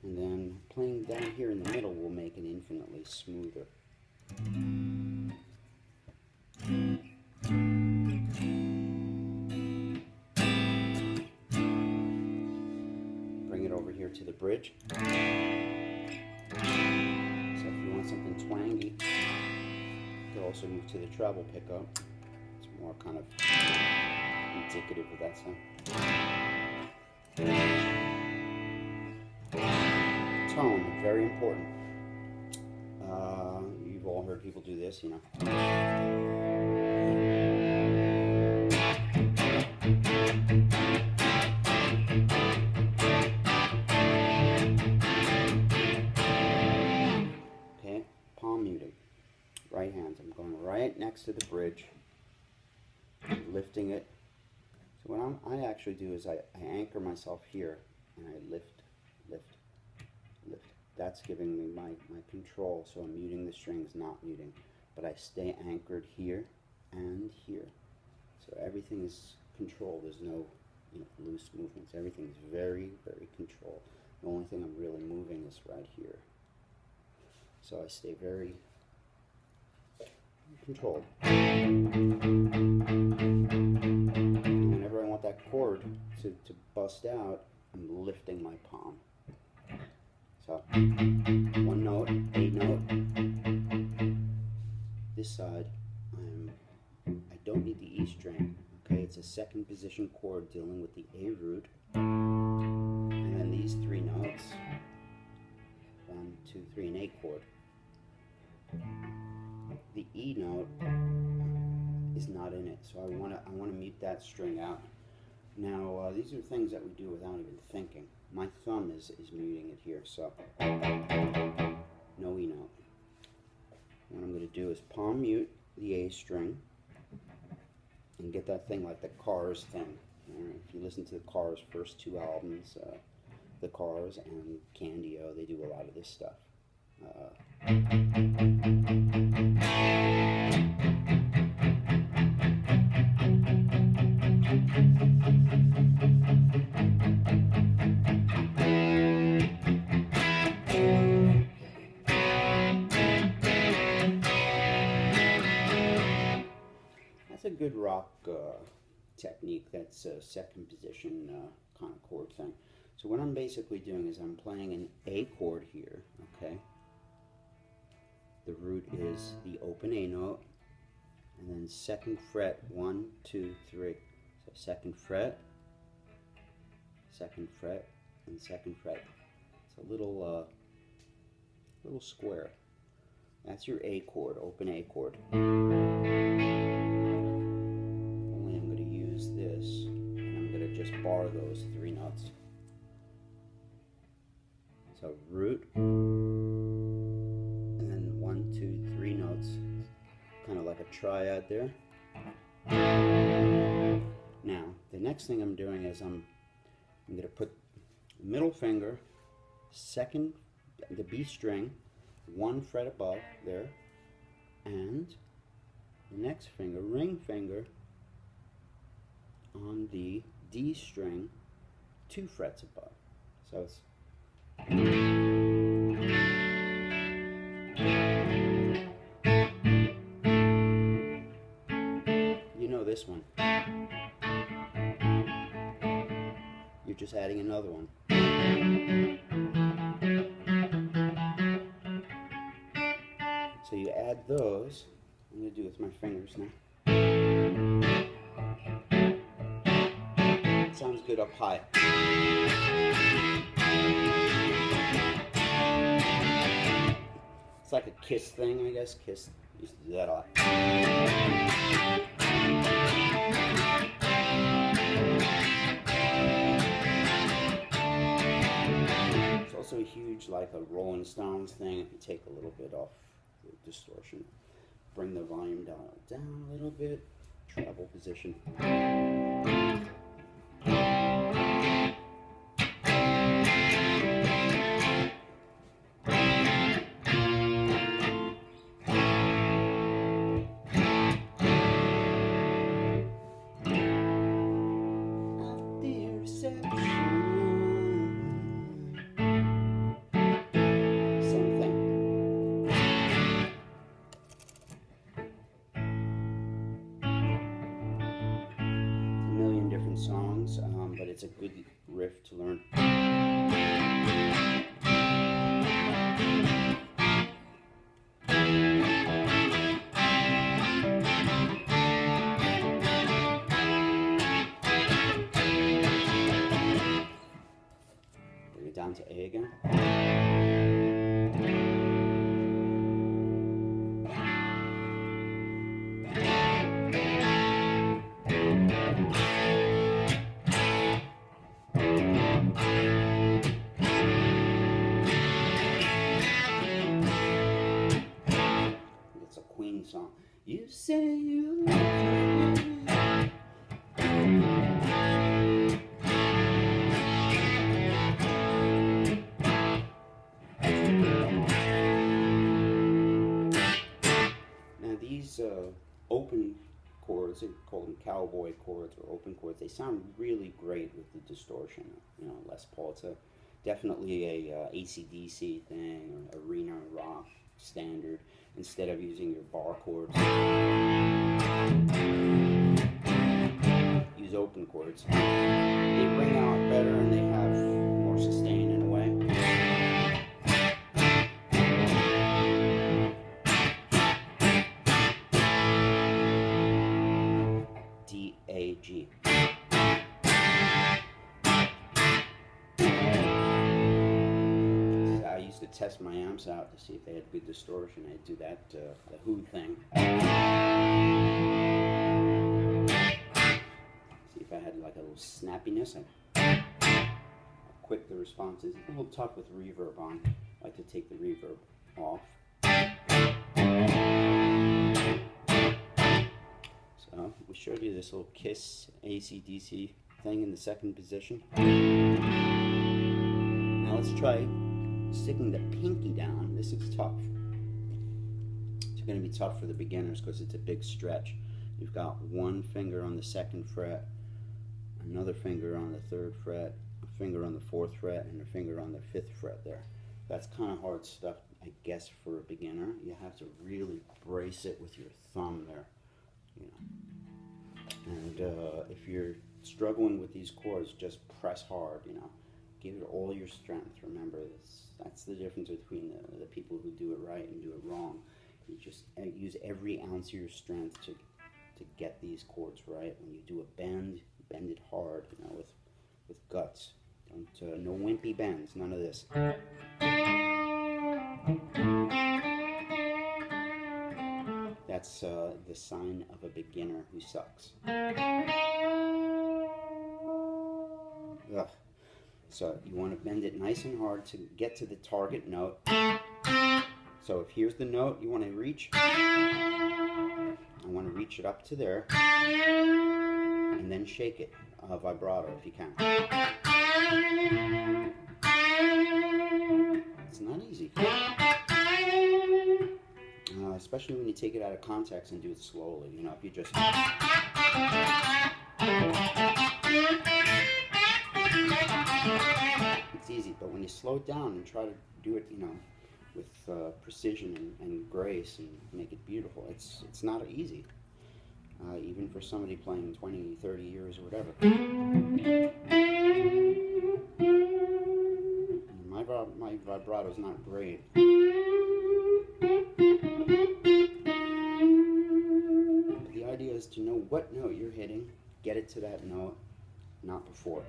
And then playing down here in the middle will make it infinitely smoother. Bring it over here to the bridge. So if you want something twangy, you could also move to the treble pickup. It's more kind of indicative of that sound. Tone, very important. You've all heard people do this, you know. Okay, palm muting. Right hands. I'm going right next to the bridge, lifting it. So what I actually do is I anchor myself here and I lift, lift, lift. That's giving me my control, so I'm muting the strings, not muting. But I stay anchored here and here. So everything is controlled. There's no loose movements. Everything is very, very controlled. The only thing I'm really moving is right here. So I stay very controlled. And whenever I want that chord to bust out, I'm lifting my palm. So, one note, A note. This side, I don't need the E string. Okay, it's a second position chord dealing with the A root. And then these three notes, 1, 2, 3, an A chord. The E note is not in it, so I want to mute that string out. Now, these are things that we do without even thinking. My thumb is muting it here, so no E note. What I'm going to do is palm mute the A string and get that thing like the Cars thing. Right? If you listen to the Cars' first two albums, the Cars and Candy-O, they do a lot of this stuff. That's a good rock technique. That's a second position kind of chord thing. So what I'm basically doing is I'm playing an A chord here, okay? The root is the open A note, and then second fret, 1, 2, 3. So second fret, and second fret. It's a little square. That's your A chord, open A chord. Only I'm going to use this, and I'm going to just bar those three notes. So root, and then 1, 2, 3 notes, kind of like a triad there. Now, the next thing I'm doing is I'm going to put middle finger, the B string, 1 fret above there, and the next finger, ring finger, on the D string, 2 frets above. So it's this one. You're just adding another one. So you add those. I'm going to do it with my fingers now. It sounds good up high. It's like a Kiss thing, I guess. Kiss used to do that a lot. It's also a huge, like a Rolling Stones thing. If you take a little bit off the distortion, bring the volume down a little bit, treble position. good riff to learn. Bring it down to A again. Song. You say you love me. Now these open chords, they call them cowboy chords or open chords, they sound really great with the distortion. You know, Les Paul, it's definitely a AC/DC thing or arena rock standard instead of using your bar chords. Use open chords. They ring out better and they have more sustain in a way. D, A, G. To test my amps out to see if they had good distortion. I'd do that, the Who thing. See if I had like a little snappiness and how quick the response is. It's a little tough with reverb on. I like to take the reverb off. So we showed you this little Kiss AC/DC thing in the second position. Now let's try sticking the pinky down. This is tough. It's going to be tough for the beginners because it's a big stretch. You've got one finger on the 2nd fret, another finger on the 3rd fret, a finger on the 4th fret, and a finger on the 5th fret there. That's kind of hard stuff, I guess, for a beginner. You have to really brace it with your thumb there, you know. And if you're struggling with these chords, just press hard, you know. Give it all your strength. Remember, that's the difference between the people who do it right and do it wrong. You just use every ounce of your strength to get these chords right. When you do a bend it hard, you know, with guts. Don't no wimpy bends, none of this. That's the sign of a beginner who sucks. Ugh. So you want to bend it nice and hard to get to the target note. So if here's the note you want to reach, I want to reach it up to there, and then shake it, vibrato if you can. It's not easy. Especially when you take it out of context and do it slowly. You know, if you just... It's easy, but when you slow it down and try to do it, you know, with precision and grace and make it beautiful, it's not easy. Even for somebody playing 20, 30 years or whatever. My vibrato's not great. But the idea is to know what note you're hitting, get it to that note, not before.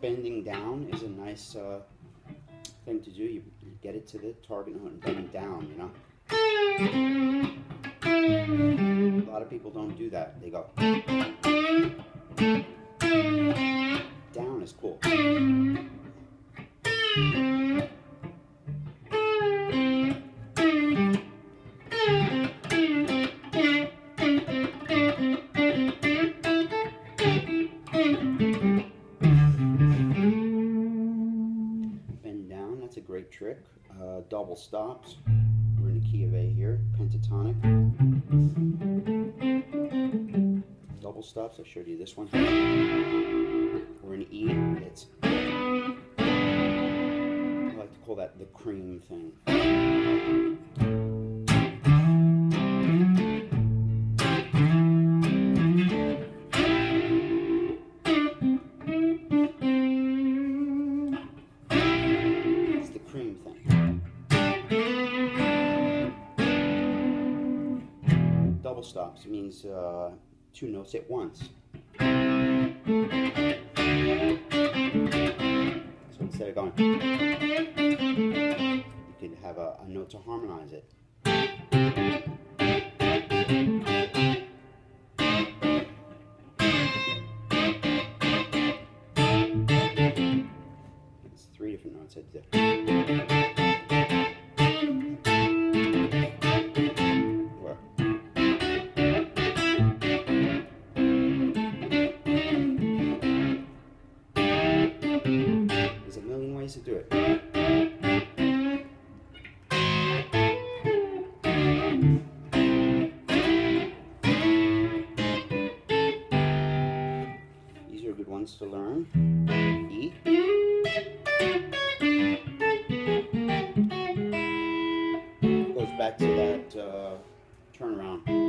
Bending down is a nice thing to do. You get it to the target note and bend down, you know. A lot of people don't do that. They go down is cool. Bend down, that's a great trick. Double stops. We're in the key of A here, pentatonic. Double stops, I showed you this one. We're in E, it's, I like to call that the cream thing. doublestops means 2 notes at once. So instead of going, you could have a note to harmonize it. It's 3 different notes I did. There's a million ways to do it. These are good ones to learn. E. Goes back to that turnaround.